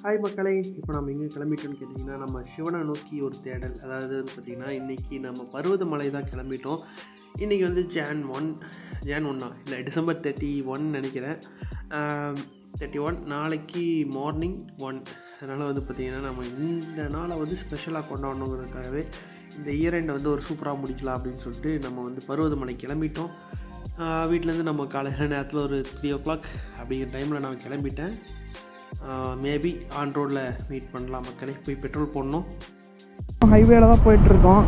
Hi மக்களே, இப்போ நம்ம எங்கே கிளம்பிட்டோம்னு கேட்டிங்கன்னா, நம்ம சிவனை நோக்கி ஒரு தேடல். அதாவது பார்த்திங்கன்னா, இன்றைக்கி நம்ம பருவதமலை தான் கிளம்பிட்டோம். இன்றைக்கி வந்து ஜான் 1 இல்லை டிசம்பர் 31 நினைக்கிறேன். 31 நாளைக்கு மார்னிங் 1. அதனால் வந்து பார்த்திங்கன்னா, நம்ம இந்த நாளை வந்து ஸ்பெஷலாக கொண்டாடணுங்கிறதுக்காகவே இந்த இயர் எண்டை வந்து ஒரு சூப்பராக முடிக்கலாம் அப்படின்னு சொல்லிட்டு நம்ம வந்து பருவதமலை கிளம்பிட்டோம். வீட்டிலேருந்து நம்ம காலையில் நேரத்தில் ஒரு 3 o'clock அப்படிங்கிற டைமில் நான் கிளம்பிட்டேன். மேபி ஆன் ரோடில் மீட் பண்ணலாம் மக்களே. போய் பெட்ரோல் போடணும். ஹைவேல தான் போயிட்டுருக்கோம்.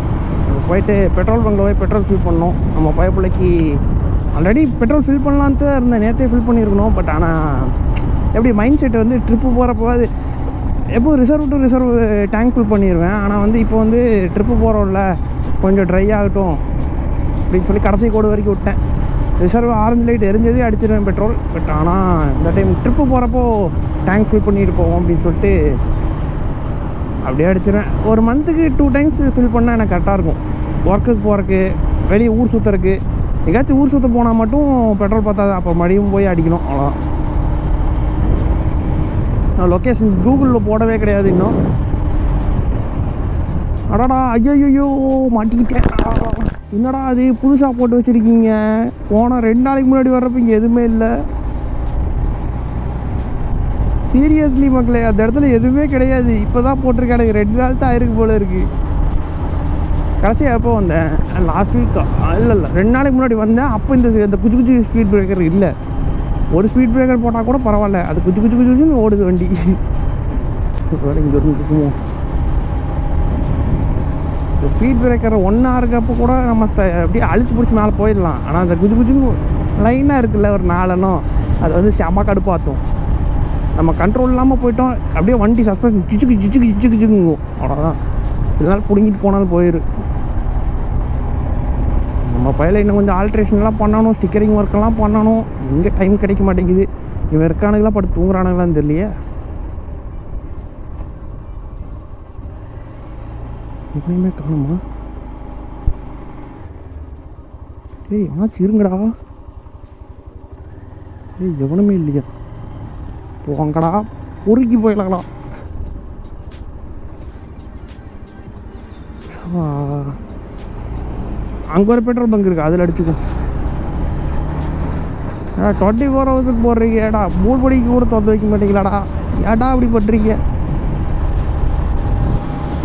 போயிட்டு பெட்ரோல் பங்கில் போய் பெட்ரோல் ஃபில் பண்ணோம். நம்ம பயப்பிள்ளைக்கு ஆல்ரெடி பெட்ரோல் ஃபில் பண்ணலான்ட்டு இருந்தேன், நேற்றே ஃபில் பண்ணியிருக்கணும். பட் ஆனால் எப்படி மைண்ட் செட் வந்து ட்ரிப்பு போகிறப்போ அது எப்போ reserve to reserve tank fill பண்ணிடுவேன். ஆனால் வந்து இப்போ வந்து ட்ரிப்பு போகிறோம்ல, கொஞ்சம் ட்ரை ஆகட்டும் அப்படின்னு சொல்லி கடைசி கோடு வரைக்கும் விட்டேன். ரிசர்வ் ஆரஞ்சு லைட் எரிஞ்சதே அடிச்சிடுவேன் பெட்ரோல். பட் ஆனால் இந்த டைம் ட்ரிப்பு போகிறப்போ டேங்க் ஃபில் பண்ணிட்டு போவோம் அப்படின்னு சொல்லிட்டு அப்படியே அடிச்சிடுவேன். ஒரு மந்த்துக்கு 2 times ஃபில் பண்ணால் எனக்கு கரெக்டாக இருக்கும். ஒர்க்குக்கு போகிறக்கு, வெளியே ஊர் சுற்றுறக்கு, எங்கேயாச்சும் ஊர் சுற்ற போனால் மட்டும் பெட்ரோல் பார்த்தாது. அப்போ மறுபடியும் போய் அடிக்கணும், அவ்வளோதான். நான் லொக்கேஷன் கூகுளில் போடவே கிடையாது இன்னும். அடாடா, ஐயோ மாட்டிக்கிட்டேன். என்னடா அது புதுசாக போட்டு வச்சுருக்கீங்க? போனால் 2 நாளைக்கு முன்னாடி வர்றப்போ இங்கே எதுவுமே இல்லை. சீரியஸ்லி மக்களே, அந்த இடத்துல எதுவுமே கிடையாது. இப்போ தான் போட்டிருக்காங்க. 2 நாள் தான் ஆயிருக்கு போல இருக்குது. கடைசியாக எப்போ வந்தேன்? லாஸ்ட் வீக்கா? இல்லை 2 நாளைக்கு முன்னாடி வந்தேன். அப்போ இந்த குச்சி ஸ்பீட் பிரேக்கர் இல்லை. ஒரு ஸ்பீட் பிரேக்கர் போட்டால் கூட பரவாயில்ல, அது குச்சின்னு ஓடுது வண்டி. இங்கே இருக்குமோ இந்த ஸ்பீட் பிரேக்கர் 1 இருக்கப்போ கூட நம்ம அப்படியே அழுத்து பிடிச்சி மேலே போயிடலாம். ஆனால் அந்த குச்சின்னு லைனாக இருக்குல்ல, ஒரு 4 எண்ணம், அது வந்து செம்ம கடுப்பாற்றும். நம்ம கண்ட்ரோல் இல்லாமல் போயிட்டோம், அப்படியே வண்டி சஸ்பென்ஸ் ஜிச்சுக்குங்கும், அவ்வளோதான். இதனால் பிடுங்கிட்டு போனாலும் போயிடும். நம்ம பையில இன்னும் கொஞ்சம் ஆல்ட்ரேஷன்லாம் பண்ணணும், ஸ்டிக்கரிங் ஒர்க்கெல்லாம் பண்ணணும். எங்கே டைம் கிடைக்க மாட்டேங்குது. இவன் இருக்கானுங்களாம் படுத்து தூங்குறானுங்களான்னு தெரியலையே. எப்பயுமே காணுமா? ஏய் ஆச்சு, இருங்கடா. ஏய் எவனுமே இல்லையா? போங்கடா, பொறுக்கி போயிடலாம். அங்கே ஒரு பெட்ரோல் பங்க் இருக்குது, அதில் அடிச்சுக்கும். 24 hours போடுறீங்க. ஏடா 3 மணிக்கு கூட திறந்து வைக்க மாட்டீங்களாடா? ஏடா அப்படி பண்ணுறீங்க?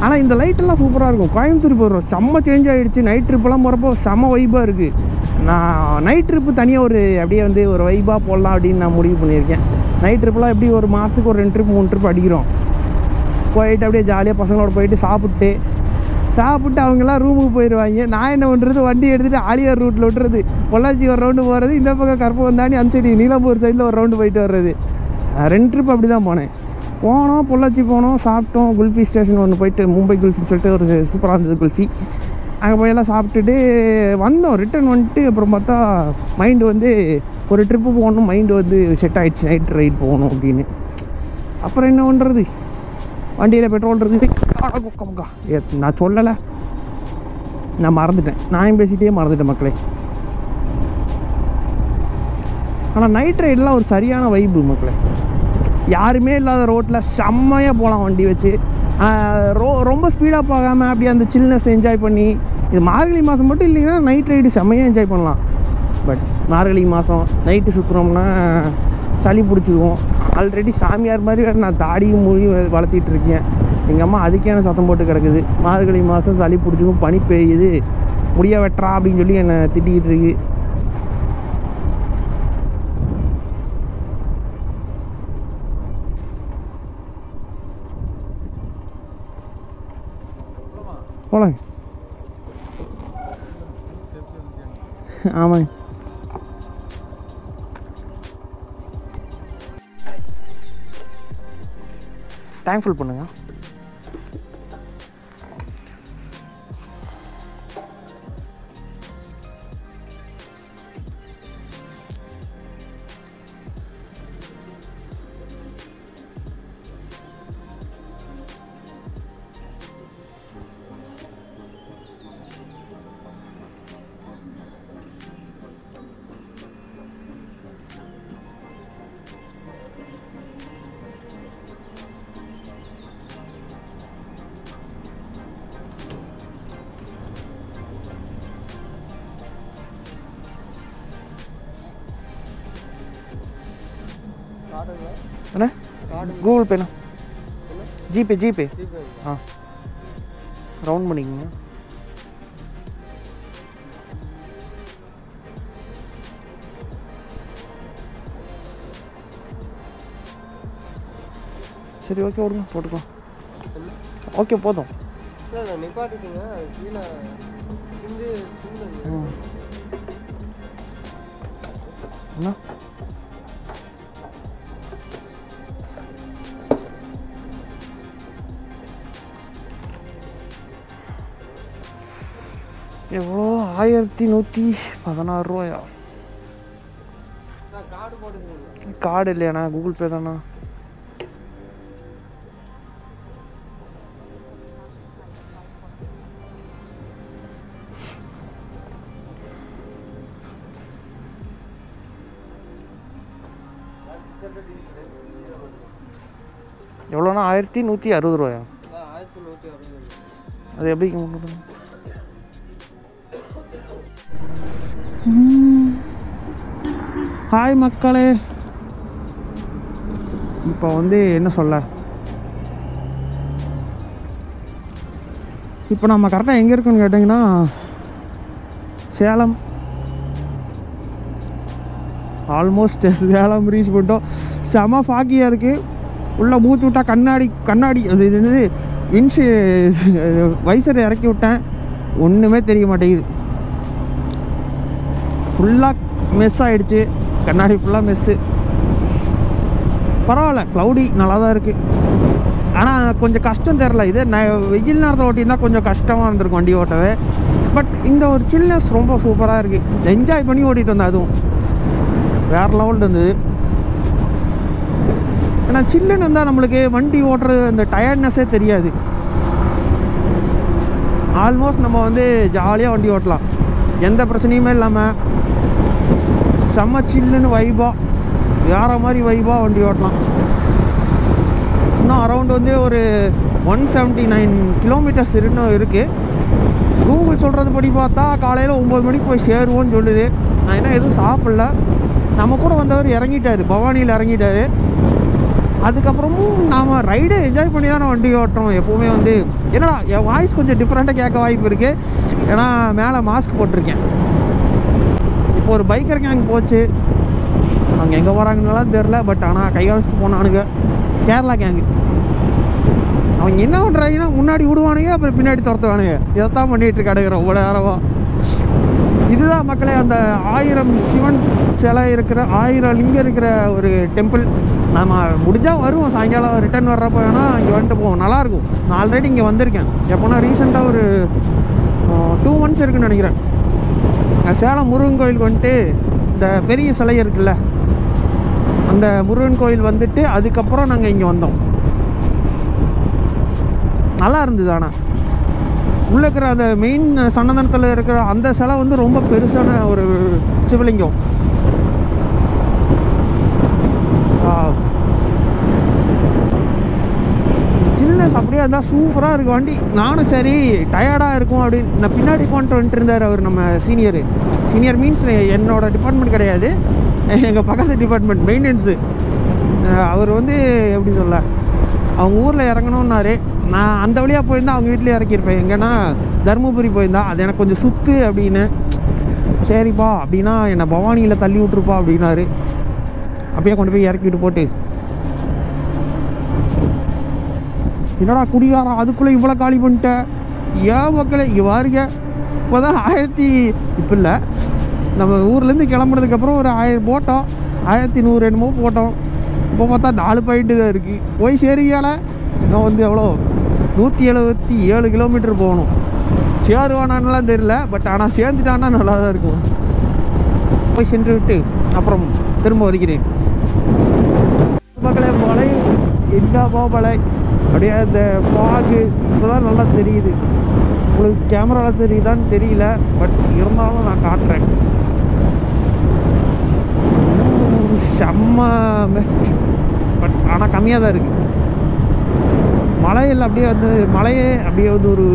ஆனால் இந்த லைட்டெல்லாம் சூப்பராக இருக்கும். கோயம்புத்தூர் போடுறோம், செம்ம சேஞ்ச் ஆகிடுச்சு. நைட் ட்ரிப்பெல்லாம் போகிறப்போ செம்ம வைப்பாக இருக்குது. நான் நைட் ட்ரிப்பு தனியாக ஒரு அப்படியே வந்து ஒரு வைப்பாக போடலாம் அப்படின்னு நான் முடிவு பண்ணியிருக்கேன். நைட் ட்ரிப்பெலாம் எப்படி ஒரு மாதத்துக்கு ஒரு 2 trip 3 trip அடிக்கிறோம். போயிட்டு அப்படியே ஜாலியாக பசங்களோட போயிட்டு சாப்பிட்டு அவங்கெல்லாம் ரூமுக்கு போயிடுவாங்க. நான் என்ன பண்ணுறது, வண்டி எடுத்துகிட்டு ஆலியார் ரூட்டில் விட்டுறது, பொள்ளாச்சி ஒரு ரவுண்டு போகிறது, இந்த பக்கம் கற்பகம் தாண்டி அந்த சைடு நீலம்பூர் சைடில் ஒரு ரவுண்டு போயிட்டு வர்றது. 2 trip அப்படி தான் போனோம். பொள்ளாச்சி போனோம், சாப்பிட்டோம். குல்ஃபி ஸ்டேஷன் ஒன்று போயிட்டு, மும்பை குல்ஃபின்னு சொல்லிட்டு ஒரு சூப்பராக இருந்தது குல்ஃபி. அங்கே போயெல்லாம் சாப்பிட்டுட்டு வந்தோம். ரிட்டன் வந்துட்டு அப்புறம் பார்த்தா மைண்டு வந்து ஒரு ட்ரிப்பு போகணும், மைண்டு வந்து செட் ஆகிடுச்சு, நைட் ரைட் போகணும் அப்படின்னு. அப்புறம் என்ன பண்ணுறது, வண்டியில் பெட்ரோல் இருக்குது. நான் சொல்லலை, நான் மறந்துட்டேன். நான் பேசிகிட்டே மறந்துட்டேன் மக்களே. ஆனால் நைட் ரைடெலாம் ஒரு சரியான வைப்பு மக்களே. யாருமே இல்லாத ரோட்டில் செம்மையாக போகலாம் வண்டி வச்சு. ரொம்ப ஸ்பீடாக போகாமல் அப்படியே அந்த சில்னஸ் என்ஜாய் பண்ணி. இது மார்கழி மாதம் மட்டும் இல்லைங்கன்னா நைட் ரைடு செம்மையாக என்ஜாய் பண்ணலாம். பட் மார்கழி மாதம் நைட்டு சுற்றுறோம்னா சளி பிடிச்சிக்குவோம். ஆல்ரெடி சாமியார் மாதிரி வேறு நான் தாடியும் மொழியும் வளர்த்திட்டு இருக்கேன். எங்கள் அம்மா அதுக்கே சத்தம் போட்டு கிடக்குது. மார்கழி மாதம் சளி பிடிச்சிக்கும், பனி பெய்யுது, முடிய வெட்டுறா அப்படின்னு சொல்லி என்னை திட்டிக்கிட்டு இருக்கு. போலாங்க. ஆமாங்க. டேங்க் ஃபுல் பண்ணுங்க. அண்ணா கூகுள் பேண்ணா ஜிபே ஆ ரவுண்ட் பண்ணிக்கங்க. சரி ஓகே விடுங்க போட்டுக்கலாம். ஓகே போதும். அண்ணா எவ்வளோ 1116 ரூபாயா? கார்டு இல்லையாண்ணா கூகுள் பே தானா? எவ்வளோண்ணா 1160 ரூபாயா? அது எப்படி கொடுங்க? ஹாய் மக்களே, இப்போ வந்து என்ன சொல்ல, இப்போ நம்ம கரெக்டாக எங்கே இருக்குன்னு கேட்டிங்கன்னா சேலம். ஆல்மோஸ்ட் சேலம் ரீச் பண்ணிட்டோம். செம ஃபாக்கியாக இருக்குது. உள்ளே மூச்சு விட்டா கண்ணாடி அது என்னது வைசரை இறக்கி விட்டேன், ஒன்றுமே தெரிய மாட்டேங்குது. ஃபுல்லாக மெஸ் ஆகிடுச்சு, கண்ணாடி ஃபுல்லாக மெஸ்ஸு. பரவாயில்ல, க்ளவுடி நல்லா தான் இருக்குது. ஆனால் கொஞ்சம் கஷ்டம் தெரில. இது வெயில் நேரத்தில் ஓட்டியிருந்தால் கொஞ்சம் கஷ்டமாக இருந்திருக்கும் வண்டி ஓட்டவே. பட் இந்த ஒரு சில்னஸ் ரொம்ப சூப்பராக இருக்குது. என்ஜாய் பண்ணி ஓட்டிகிட்டு வந்தேன், அதுவும் வேறு லெவல் இருந்தது. ஏன்னா சில்லுன்னு இருந்தால் நம்மளுக்கு வண்டி ஓட்டுறது அந்த டயர்ட்னஸே தெரியாது. ஆல்மோஸ்ட் நம்ம வந்து ஜாலியாக வண்டி ஓட்டலாம், எந்த பிரச்சனையுமே இல்லாமல் செம்ம சில்லுன்னு வைபாக வேறு மாதிரி வைபாக வண்டி ஓட்டலாம். இன்னும் அரௌண்ட் வந்து ஒரு 179 கிலோமீட்டர்ஸ் இன்னும் இருக்குது. கூகுள் சொல்கிறது படி பார்த்தா காலையில் 9 மணிக்கு போய் சேருவோன்னு சொல்லுது. நான் என்ன எதுவும் சாப்பிடல. நம்ம கூட வந்தவர் இறங்கிட்டார், பவானியில் இறங்கிட்டார். அதுக்கப்புறமும் நாம் ரைடை என்ஜாய் பண்ணி தான் வண்டி ஓட்டுறோம் எப்போவுமே. வந்து என்னடா என் வாய்ஸ் கொஞ்சம் டிஃப்ரெண்ட்டாக கேட்க வாய்ப்பு இருக்குது, ஏன்னா மேலே மாஸ்க் போட்டிருக்கேன். இப்போ ஒரு பைக்கர் கேங் போச்சு, அவங்க எங்கே போகிறாங்கன்னெலாம் தெரில. பட் ஆனால் கை காமிச்சிட்டு போனானுங்க, கேரளா கேங்கு. அவங்க என்ன பண்ணுறாங்கன்னா முன்னாடி விடுவானுங்க, அப்புறம் பின்னாடி துரத்துவானுங்க. இதைத்தான் பண்ணிகிட்டு கிடக்குறோம் இவ்வளோ நேரமாக. இதுதான் மக்களே அந்த 1000 சிவன் சிலை இருக்கிற 1000 லிங்கம் இருக்கிற ஒரு டெம்பிள். நம்ம முடிஞ்சால் வருவோம், சாயங்காலம் ரிட்டர்ன் வர்றப்போ வேணால் இங்கே வந்துட்டு போவோம், நல்லாயிருக்கும். நான் ஆல்ரெடி இங்கே வந்திருக்கேன் எப்போனா ரீசெண்டாக ஒரு 2 months இருக்குன்னு நினைக்கிறேன். சேலம் முருகன் கோயிலுக்கு வந்துட்டு இந்த பெரிய சிலை இருக்குல்ல, அந்த முருகன் கோயில் வந்துட்டு அதுக்கப்புறம் நாங்கள் இங்கே வந்தோம். நல்லா இருந்தது. ஆனால் உள்ளே இருக்கிற அந்த மெயின் சன்னதனத்தில் இருக்கிற அந்த சிலை வந்து ரொம்ப பெருசான ஒரு சிவலிங்கம். சில்னஸ் அப்படியே இருந்தால் சூப்பராக இருக்குது வண்டி. நானும் சரி டயர்டாக இருக்கும் அப்படின்னு நான் பின்னாடி வந்துட்டு இருந்தார் அவர், நம்ம சீனியர் மீன்ஸ் என்னோட டிபார்ட்மெண்ட் கிடையாது, எங்கள் பக்கத்து டிபார்ட்மெண்ட் மெயின்டெனன்ஸு. அவர் வந்து எப்படி சொல்ல, அவங்க ஊரில் இறங்கணுன்னாரு. நான் அந்த வழியாக போயிருந்தா அவங்க வீட்டிலே இறக்கியிருப்பேன். எங்கன்னா தருமபுரி போயிருந்தா அது எனக்கு கொஞ்சம் சுற்று அப்படின்னு. சரிப்பா அப்படின்னா என்னை பவானியில் தள்ளி விட்ருப்பா அப்படின்னாரு. அப்படியே கொண்டு போய் இறக்கிட்டு போட்டு, என்னடா குடிகாரம் அதுக்குள்ளே இவ்வளோ காலி பண்ணிட்டேன் ஏன் மக்களே இங்கே வாருங்க. இப்போ தான் 1000 இப்போ இல்லை, நம்ம ஊர்லேருந்து கிளம்புனதுக்கப்புறம் ஒரு 1000 போட்டோம், 1100 என்னமோ போட்டோம். இப்போ பார்த்தா 4 பாயிண்ட்டு தான் இருக்குது. போய் சேருவியால இன்னும் வந்து எவ்வளோ 177 கிலோமீட்டர் போகணும். சேருவானான்லாம் தெரியல, பட் ஆனால் சேர்ந்துட்டான்னா நல்லா தான் இருக்கும். போய் சென்று விட்டு அப்புறம் திரும்ப வருகிறேன். மக்களே மலை என்னப்பா மலை, அப்படியே அந்த ஃபாகு இப்போதான் நல்லா தெரியுது. உங்களுக்கு கேமராவில் தெரியுதான்னு தெரியல, பட் இருந்தாலும் நான் காட்டுறேன். செம்ம பெஸ்ட், பட் ஆனால் கம்மியாக தான் இருக்குது. மலையில் அப்படியே வந்து மலையே அப்படியே வந்து ஒரு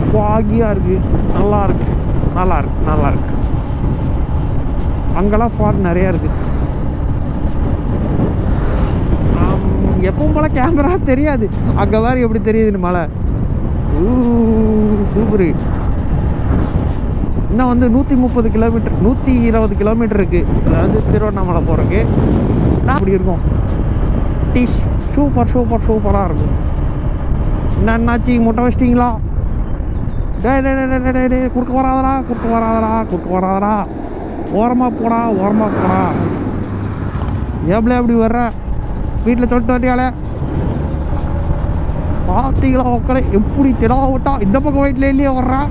ஃபாகியாக இருக்குது. நல்லாயிருக்கு. அங்கெல்லாம் ஃபாக் நிறையா இருக்குது. எப்பவும் போல் கேமரா தெரியாது, அங்கே வேறு எப்படி தெரியுதுன்னு மலை. சூப்பரு. இன்னும் வந்து 130 கிலோமீட்டர் 120 கிலோமீட்டர் இருக்குது, அதாவது திருவண்ணாமலை போகிறதுக்கு. அப்படி இருக்கும். டீஷ் சூப்பராக இருக்கும். என்னாச்சு, முட்டை வச்சிட்டிங்களா? டே குறுக்க வராதடா, ஓரமாக போடா. ஏப்ல அப்படி வர்ற, வீட்டில் சொல்லிட்டு வர்றியாலே. பார்த்தீங்களா மக்களே, எப்படி திடாவிட்டா இந்த பக்கம் வீட்டில் இல்லையே வர்றா.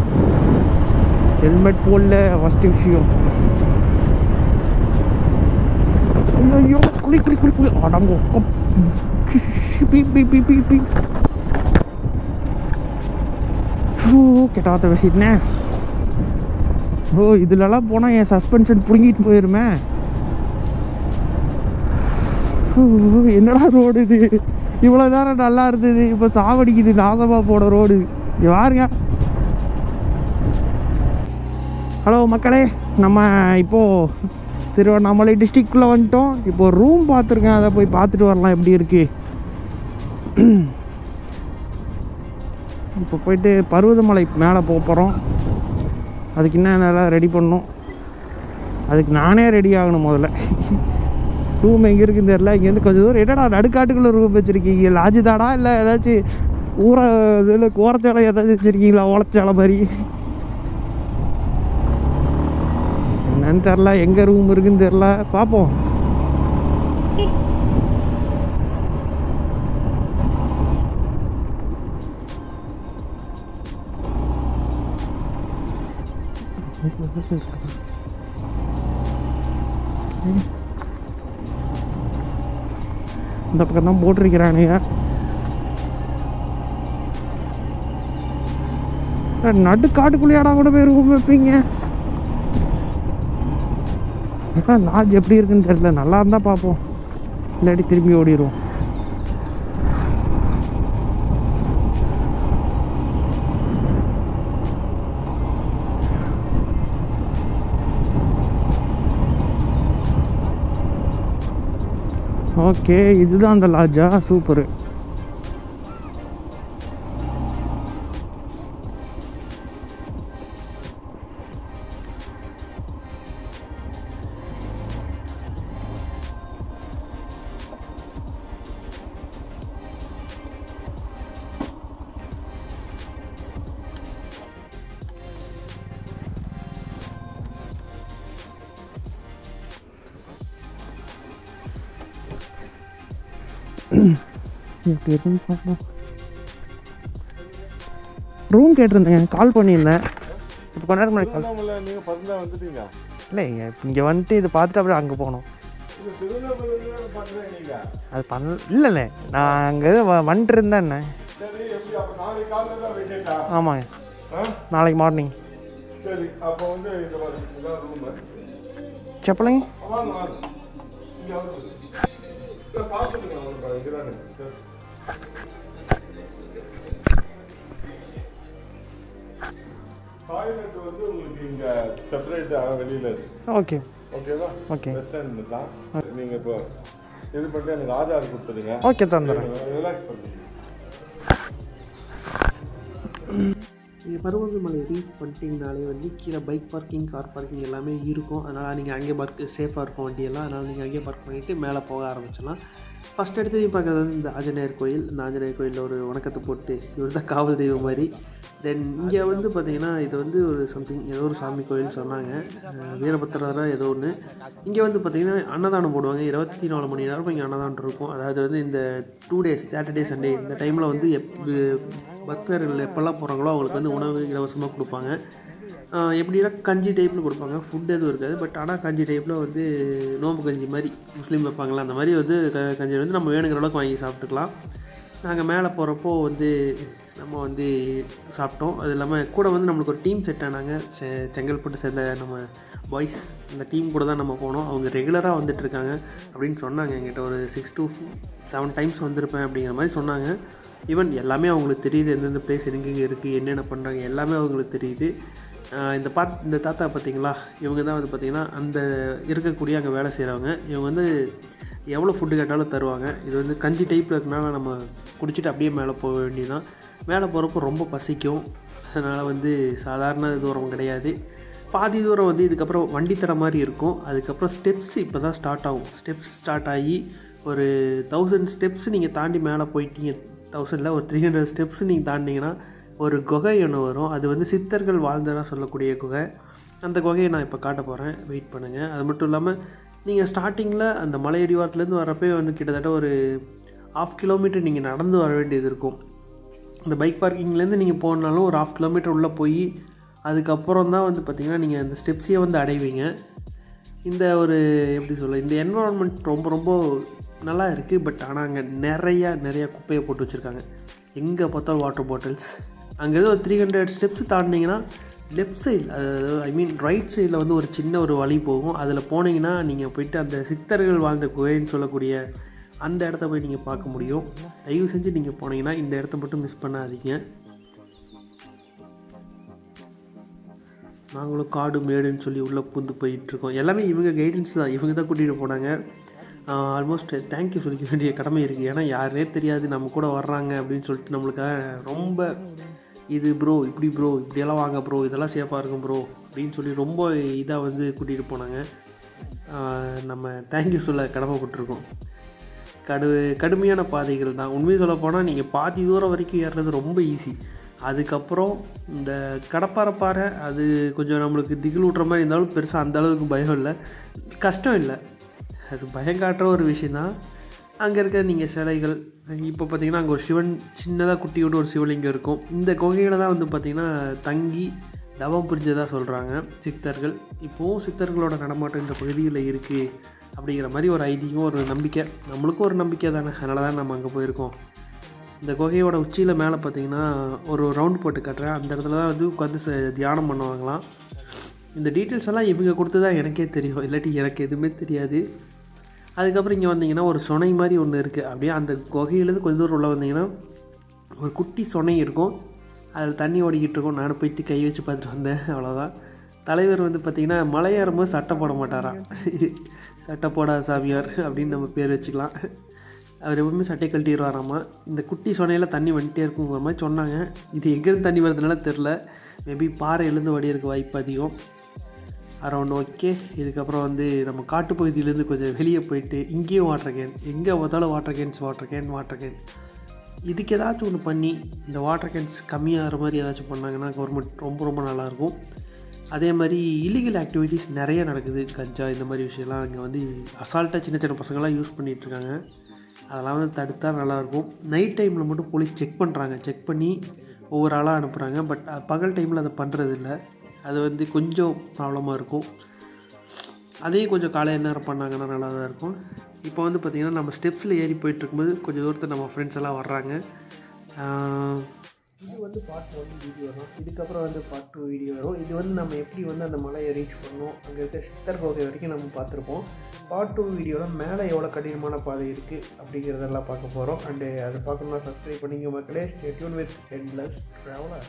ஹெல்மெட் போடல ஃபஸ்ட்டு விஷயம். ஐயோ குளி அடங்கோ பீ கெட்டாத்த பேசிட்டேன். இதுலலாம் போனால் என் சஸ்பென்ஷன் பிடுங்கிட்டு போயிருமே. என்னடா ரோடு இது, இவ்வளோ நேரம் நல்லா இருந்தது, இப்போ சாவடிக்குது நாசமாக போட ரோடு. பாருங்க. ஹலோ மக்களே, நம்ம இப்போது திருவண்ணாமலை டிஸ்ட்ரிக்குள்ளே வந்துட்டோம். இப்போது ரூம் பார்த்துருக்கேன், அதை போய் பார்த்துட்டு வரலாம் எப்படி இருக்குது. இப்போ போயிட்டு பர்வதமலை மேலே போகிறோம். அதுக்கு என்னென்னலாம் ரெடி பண்ணணும், அதுக்கு நானே ரெடி ஆகணும் முதல்ல. ரூம் எங்கே இருக்குன்னு தெரியல. இங்கேருந்து கொஞ்சம் தூரம் என்னடா நடுக்காட்டுக்குள்ளே ரூம் வச்சுருக்கீங்க, லாட்ஜ் தாடா இல்லை ஏதாச்சும் ஊரை இதில் கோரச்சாலை ஏதாச்சும் வச்சுருக்கீங்களா, ஓலச்சாலை மாதிரி? என்னன்னு தெரில, எங்கே ரூம் இருக்குன்னு தெரில, பார்ப்போம். இந்த பக்கம் தான் போட்டிருக்கிறானுங்க. நடு காட்டுக்குள்ளேயாடா கூட போய் ரூம் வைப்பீங்க. லாட்ஜ் எப்படி இருக்குன்னு தெரியல, நல்லா இருந்தால் பார்ப்போம், இல்லாட்டி திரும்பி ஓடிடுவோம். ஓகே, இதுதான் அந்த லாட்ஜா, சூப்பரு. ரூம் கேட்டிருந்தேங்க, கால் பண்ணியிருந்தேன். இப்போ கொஞ்ச நேரம் முன்னாடி கால். இல்லை, இங்கே வந்துட்டு இது பார்த்துட்டு அப்படியே அங்கே போகணும். அது இல்லைண்ணே, நான் அங்கே வந்துட்டு இருந்தேண்ணே. ஆமாங்க, நாளைக்கு மார்னிங். செப்பலைங்க. டாய்லெட் வந்து உங்களுக்கு இங்க செப்பரேட் வெளியில இருக்கு. ஓகே ஓகேவா? ஓகே. வெஸ்டர்ன் தான். நீங்க இப்போ இது பண்ணி எனக்கு ஆதார் கொடுத்துடுங்க. ஓகே, தந்துறேன். ரிலாக்ஸ் பண்ணுங்க. நீங்கள் பருவதமலை ரீச் பண்ணிட்டீங்கனாலே வந்து கீழே பைக் பார்க்கிங், கார் பார்க்கிங் எல்லாமே இருக்கும். அதனால் நீங்கள் அங்கே சேஃபாக இருக்கும் வண்டியெல்லாம். அதனால் நீங்கள் அங்கேயே பார்க் பண்ணிவிட்டு மேலே போக ஆரம்பிச்சிடலாம். ஃபஸ்ட் எடுத்து பார்க்குறது வந்து இந்த ஆஞ்சநேயர் கோயில். இந்த ஆஞ்சநேயர் கோயிலில் ஒரு வணக்கத்தை போட்டு, இவர் தான் காவல் தெய்வம் மாதிரி. தென் இங்கே வந்து பார்த்திங்கன்னா இது வந்து ஒரு சம்திங் ஏதோ ஒரு சாமி கோயில் சொன்னாங்க, வீரபத்திரரா ஏதோ ஒன்று. இங்கே வந்து பார்த்திங்கன்னா அன்னதானம் போடுவாங்க, 24 மணி நேரம் இங்கே அன்னதானம் இருக்கும். அதாவது வந்து இந்த 2 days சாட்டர்டே சண்டே இந்த டைமில் வந்து பக்தர்கள் எப்போல்லாம் போகிறாங்களோ அவங்களுக்கு வந்து உணவு இலவசமாக கொடுப்பாங்க. எப்படின்னா கஞ்சி டைப்பில் கொடுப்பாங்க, ஃபுட் எதுவும் இருக்காது. பட் ஆனால் கஞ்சி டைப்பில் வந்து நோம்பு கஞ்சி மாதிரி முஸ்லீம் வைப்பாங்களா, அந்த மாதிரி வந்து கஞ்சி வந்து நம்ம வேணுங்கிற அளவுக்கு வாங்கி சாப்பிட்டுக்கலாம். நாங்கள் மேலே போகிறப்போ வந்து நம்ம வந்து சாப்பிட்டோம். அது இல்லாமல் கூட வந்து நம்மளுக்கு ஒரு டீம் செட் ஆனாங்க, செங்கல்பட்டு சேர்ந்த நம்ம பாய்ஸ். அந்த டீம் கூட தான் நம்ம போனோம். அவங்க ரெகுலராக வந்துட்டுருக்காங்க அப்படின்னு சொன்னாங்க. எங்கிட்ட ஒரு 6 to 7 times வந்திருப்பேன் அப்படிங்கிற மாதிரி சொன்னாங்க. ஈவன் எல்லாமே அவங்களுக்கு தெரியுது, எந்தெந்த பிளேஸ் எங்கெங்கே இருக்குது, என்னென்ன பண்ணுறாங்க எல்லாமே அவங்களுக்கு தெரியுது. இந்த தாத்தா பார்த்திங்களா, இவங்க தான் வந்து பார்த்திங்கன்னா அந்த இருக்கக்கூடிய அங்கே வேலை செய்கிறவங்க. இவங்க வந்து எவ்வளோ ஃபுட்டு கேட்டாலும் தருவாங்க. இது வந்து கஞ்சி டைப்பில் இருக்கனால நம்ம குடிச்சிட்டு அப்படியே மேலே போக வேண்டியதுதான். மேலே போகிறப்போ ரொம்ப பசிக்கும். அதனால் வந்து சாதாரண தூரம் கிடையாது. பாதி தூரம் வந்து இதுக்கப்புறம் வண்டி தர மாதிரி இருக்கும். அதுக்கப்புறம் ஸ்டெப்ஸ் இப்போ தான் ஸ்டார்ட் ஆகும். ஸ்டெப்ஸ் ஸ்டார்ட் ஆகி ஒரு 1000 ஸ்டெப்ஸ் நீங்கள் தாண்டி மேலே போயிட்டீங்க. 1000 ஒரு 300 ஸ்டெப்ஸ் நீங்கள் தாண்டிங்கன்னா ஒரு குகை ஒன்று வரும். அது வந்து சித்தர்கள் வாழ்ந்ததாக சொல்லக்கூடிய குகை. அந்த குகையை நான் இப்போ காட்ட போகிறேன், வெயிட் பண்ணுங்கள். அது மட்டும் இல்லாமல் நீங்கள் ஸ்டார்டிங்கில் அந்த மலையடிவாரத்துலேருந்து வரப்போ வந்து கிட்டத்தட்ட ஒரு 1/2 கிலோமீட்டர் நீங்கள் நடந்து வர வேண்டியது இருக்கும். இந்த பைக் பார்க்கிங்லேருந்து நீங்கள் போனாலும் ஒரு 1/2 கிலோமீட்டர் உள்ளே போய் அதுக்கப்புறம் தான் வந்து பார்த்திங்கன்னா நீங்கள் அந்த ஸ்டெப்ஸையே வந்து அடைவீங்க. இந்த ஒரு எப்படி சொல்ல, இந்த என்வரான்மெண்ட் ரொம்ப ரொம்ப நல்லா இருக்குது. பட் ஆனால் அங்கே நிறையா குப்பையை போட்டு வச்சுருக்காங்க. எங்கே பார்த்தாலும் வாட்டர் பாட்டில்ஸ். அங்கேருந்து ஒரு 300 ஸ்டெப்ஸ் தாண்டினீங்கன்னா லெஃப்ட் சைடு, அதாவது ரைட் சைடில் வந்து ஒரு சின்ன ஒரு வழி போகும். அதில் போனீங்கன்னா நீங்கள் போய்ட்டு அந்த சித்தர்கள் வாழ்ந்த குகைன்னு சொல்லக்கூடிய அந்த இடத்த போய் நீங்கள் பார்க்க முடியும். தயவு செஞ்சு நீங்கள் போனீங்கன்னா இந்த இடத்த மட்டும் மிஸ் பண்ணாதீங்க. நாங்களும் காடு மேடுன்னு சொல்லி உள்ளே பூந்து போயிட்டுருக்கோம். எல்லாமே இவங்க கைடன்ஸ் தான், இவங்க தான் கூட்டிகிட்டு போனாங்க. ஆல்மோஸ்ட் தேங்க்யூ சொல்லிக்க வேண்டிய கடமை இருக்குது. ஏன்னா யாருனே தெரியாது நம்ம கூட வர்றாங்க அப்படின்னு சொல்லிட்டு நம்மளுக்காக ரொம்ப இது ப்ரோ இப்படி ப்ரோ இப்படியெல்லாம் வாங்க ப்ரோ, இதெல்லாம் சேஃபாக இருக்கும் ப்ரோ அப்படின்னு சொல்லி ரொம்ப இதாக வந்து கூட்டிகிட்டு போனாங்க. நம்ம தேங்க்யூ சொல்ல கடமைப்பட்டிருக்கோம். கடுமையான பாதைகள் தான். உண்மையை சொல்ல போனால் நீங்கள் பாதி தூரம் வரைக்கும் ஏறுறது ரொம்ப ஈஸி. அதுக்கப்புறம் இந்த கடப்பாறை அது கொஞ்சம் நம்மளுக்கு திகில் விட்ற மாதிரி இருந்தாலும் பெருசாக அந்த அளவுக்கு பயம் இல்லை, கஷ்டம் இல்லை. அது பயம் காட்டுற ஒரு விஷயந்தான். அங்கே இருக்க நீங்கள் சிலைகள், இப்போ பார்த்திங்கன்னா அங்கே ஒரு சிவன் சின்னதாக குட்டியோட ஒரு சிவலிங்கம் இருக்கும். இந்த குகையில் தான் வந்து பார்த்திங்கன்னா தங்கி தவம் புரிஞ்சதாக சொல்கிறாங்க சித்தர்கள். இப்போவும் சித்தர்களோட நடமாட்டம் இந்த பகுதியில் இருக்குது அப்படிங்கிற மாதிரி ஒரு ஐதீகம், ஒரு நம்பிக்கை. நம்மளுக்கும் ஒரு நம்பிக்கை தானே, அதனால தான் நம்ம அங்கே போயிருக்கோம். இந்த குகையோட உச்சியில் மேலே பார்த்திங்கன்னா ஒரு ரவுண்ட் போட்டு காட்டுறேன். அந்த இடத்துல தான் வந்து உட்காந்து தியானம் பண்ணுவாங்களாம். இந்த டீட்டெயில்ஸ் எல்லாம் இவங்க கொடுத்து தான் எனக்கே தெரியும், இல்லாட்டி எனக்கு எதுவுமே தெரியாது. அதுக்கப்புறம் இங்கே வந்தீங்கன்னா ஒரு சுனை மாதிரி ஒன்று இருக்குது. அப்படியே அந்த குகையிலேருந்து கொஞ்சம் தூரம் உள்ள வந்தீங்கன்னா ஒரு குட்டி சுனை இருக்கும். அதில் தண்ணி ஓடிக்கிட்டு இருக்கும். நான் போயிட்டு கை வச்சு பார்த்துட்டு வந்தேன், அவ்வளோதான். தலைவர் வந்து பார்த்திங்கன்னா மலை ஏறும்போது சட்டை போட மாட்டாராம். சட்டை போடாத சாமியார் அப்படின்னு நம்ம பேர் வச்சுக்கலாம். அவர் எப்பவுமே சட்டை கழட்டிடுவாராம்மா. இந்த குட்டி சொனையில் தண்ணி வந்துட்டே இருக்குங்கிற மாதிரி சொன்னாங்க. இது எங்கேருந்து தண்ணி வருதுனால தெரில. மேபி பாறையிலேருந்து வடியிருக்க வாய்ப்பு அதிகம். Around okay. இதுக்கப்புறம் வந்து நம்ம காட்டுப்பகுதியிலேருந்து கொஞ்சம் வெளியே போயிட்டு இங்கேயும் வாட்டர் கேன், எங்கே பார்த்தாலும் வாட்டர் கேன். இதுக்கு ஏதாச்சும் ஒன்று பண்ணி இந்த வாட்டர் கேன்ஸ் கம்மியாகிற மாதிரி ஏதாச்சும் பண்ணாங்கன்னா கவர்மெண்ட் ரொம்ப ரொம்ப நல்லாயிருக்கும். அதே மாதிரி இல்லீகல் ஆக்டிவிட்டீஸ் நிறைய நடக்குது. கஞ்சா இந்த மாதிரி விஷயம்லாம் அங்கே வந்து அசால்ட்டாக சின்ன சின்ன பசங்களாம் யூஸ் பண்ணிகிட்ருக்காங்க. அதெல்லாம் வந்து தடுத்தால் நல்லாயிருக்கும். நைட் டைமில் மட்டும் போலீஸ் செக் பண்ணுறாங்க. செக் பண்ணி ஒவ்வொரு ஆளாக அனுப்புகிறாங்க. பட் பகல் டைமில் அதை பண்ணுறதில்ல. அது வந்து கொஞ்சம் ப்ராப்ளமாக இருக்கும். அதையும் கொஞ்சம் காலையில் நேரம் பண்ணாங்கன்னா நல்லா தான் இருக்கும். இப்போ வந்து பார்த்திங்கன்னா நம்ம ஸ்டெப்ஸில் ஏறி போயிட்டுருக்கும்போது கொஞ்சம் தூரத்தில் நம்ம ஃப்ரெண்ட்ஸ் எல்லாம் வர்றாங்க. இது வந்து பார்ட் 1 வீடியோ வரும். இதுக்கப்புறம் வந்து பார்ட் 2 வீடியோ வரும். இது வந்து நம்ம எப்படி வந்து அந்த மலையை ரீச் பண்ணோம், அங்கே இருக்க சித்தர் கோகை வரைக்கும் நம்ம பார்த்துருப்போம். பார்ட் 2 வீடியோவில் மேலே எவ்வளோ கடினமான பாதை இருக்குது அப்படிங்கிறதெல்லாம் பார்க்க போகிறோம். அண்டு அதை பார்க்கணுன்னா சப்ஸ்கிரைப் பண்ணிங்க மக்களே. Stay tune with endless traveller.